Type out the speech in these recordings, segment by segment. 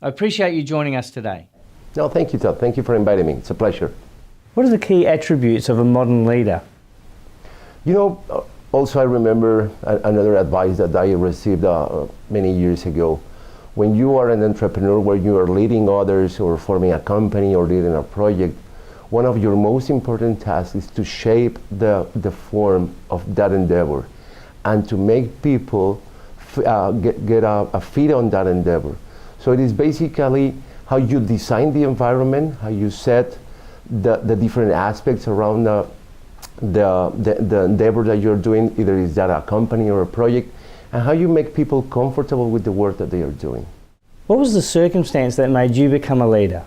I appreciate you joining us today. No, thank you, Todd. Thank you for inviting me. It's a pleasure. What are the key attributes of a modern leader? You know, also I remember another advice that I received many years ago. When you are an entrepreneur, where you are leading others or forming a company or leading a project, one of your most important tasks is to shape the form of that endeavor and to make people get a feed on that endeavor. So it is basically how you design the environment, how you set the different aspects around the endeavor that you're doing, either is that a company or a project, and how you make people comfortable with the work that they are doing. What was the circumstance that made you become a leader?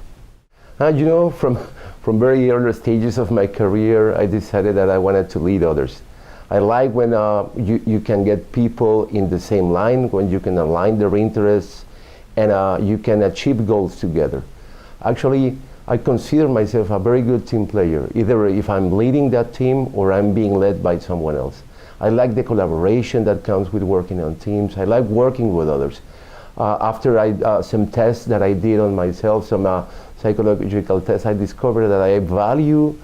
You know, from very early stages of my career, I decided that I wanted to lead others. I like when you can get people in the same line, when you can align their interests, and you can achieve goals together. Actually, I consider myself a very good team player, either if I'm leading that team or I'm being led by someone else. I like the collaboration that comes with working on teams. I like working with others. After some tests that I did on myself, some psychological tests, I discovered that I value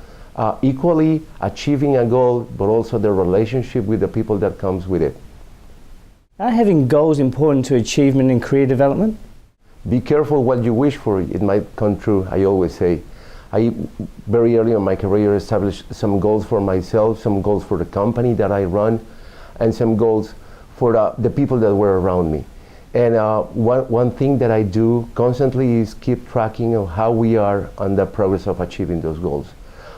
equally achieving a goal, but also the relationship with the people that comes with it. Are having goals important to achievement and career development? Be careful what you wish for. It might come true, I always say. I very early in my career established some goals for myself, some goals for the company that I run, and some goals for the people that were around me. And one thing that I do constantly is keep tracking of how we are on the progress of achieving those goals.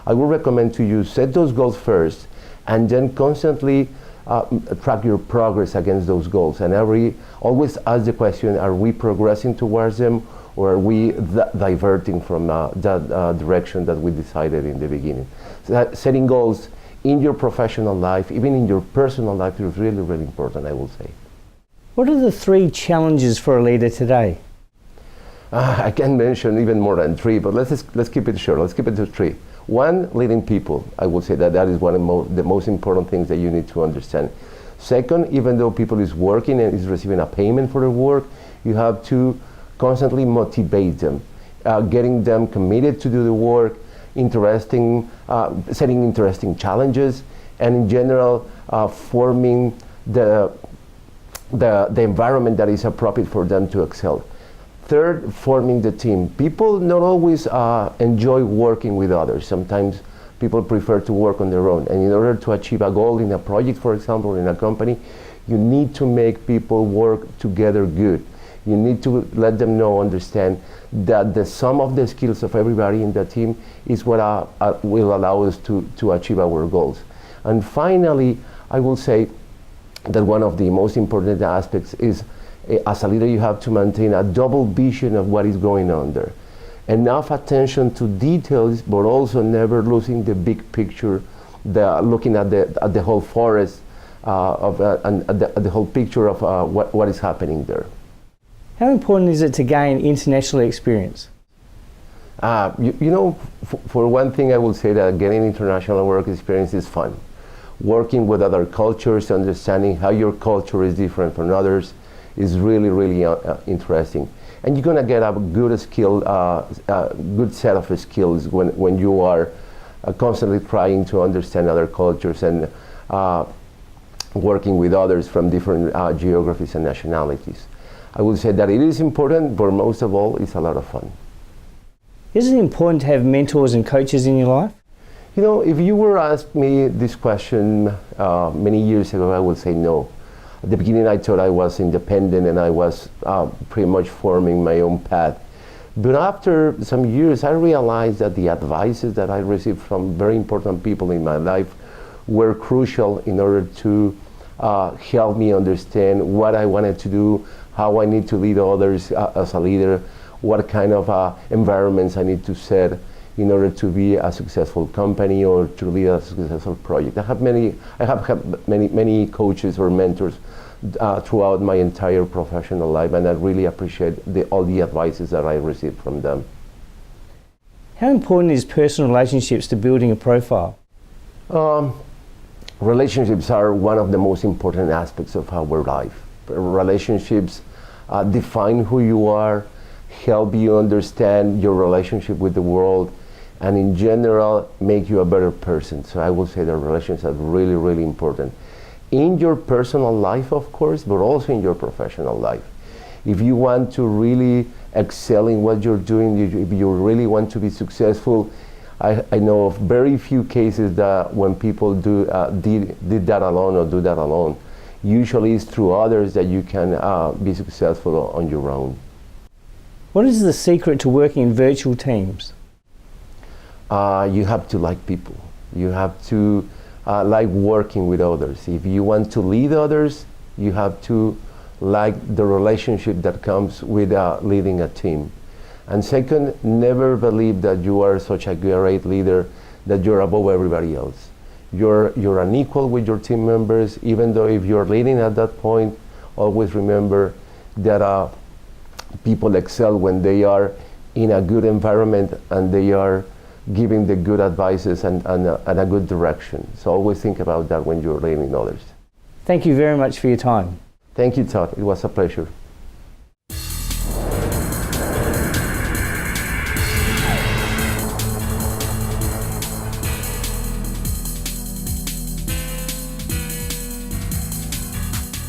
I would recommend to you set those goals first and then constantly track your progress against those goals. And always ask the question, are we progressing towards them, or are we diverting from that direction that we decided in the beginning? So setting goals in your professional life, even in your personal life, is really, really important, I will say. What are the 3 challenges for a leader today? I can mention even more than 3, but let's keep it short. Let's keep it to 3. 1, leading people. I would say that is one of the most important things that you need to understand. Second, even though people is working and is receiving a payment for their work, you have to constantly motivate them, getting them committed to do the work, setting interesting challenges, and in general, forming the environment that is appropriate for them to excel. Third, forming the team. People not always enjoy working with others. Sometimes people prefer to work on their own. And in order to achieve a goal in a project, for example, or in a company, you need to make people work together good. You need to let them understand that the sum of the skills of everybody in the team is what will allow us to achieve our goals. And finally, I will say that one of the most important aspects is, as a leader, you have to maintain a double vision of what is going on there. Enough attention to details, but also never losing the big picture, looking at the whole forest, and the whole picture of what is happening there. How important is it to gain international experience? You know, for one thing, I will say that getting international work experience is fun. Working with other cultures, understanding how your culture is different from others, is really, really interesting. And you're gonna get a good good set of skills when you are constantly trying to understand other cultures and working with others from different geographies and nationalities. I would say that it is important, but most of all, it's a lot of fun. Is it important to have mentors and coaches in your life? You know, if you were asked me this question many years ago, I would say no. At the beginning, I thought I was independent and I was pretty much forming my own path. But after some years, I realized that the advices that I received from very important people in my life were crucial in order to help me understand what I wanted to do, how I need to lead others as a leader, what kind of environments I need to set in order to be a successful company or to lead a successful project. I have had many coaches or mentors throughout my entire professional life, and I really appreciate all the advices that I received from them. How important is personal relationships to building a profile? Relationships are one of the most important aspects of our life. Relationships define who you are, help you understand your relationship with the world, and in general make you a better person. So I will say that relationships are really, really important in your personal life, of course, but also in your professional life. If you want to really excel in what you're doing, if you really want to be successful, I know of very few cases that when people did that alone or do that alone. Usually it's through others that you can be successful on your own. What is the secret to working in virtual teams? You have to like people. You have to like working with others. If you want to lead others, you have to like the relationship that comes with leading a team. And second, never believe that you are such a great leader that you're above everybody else. You're an equal with your team members, even though if you're leading at that point, always remember that people excel when they are in a good environment and they are giving the good advices and a good direction. So always think about that when you're leading others. Thank you very much for your time. Thank you, Todd. It was a pleasure.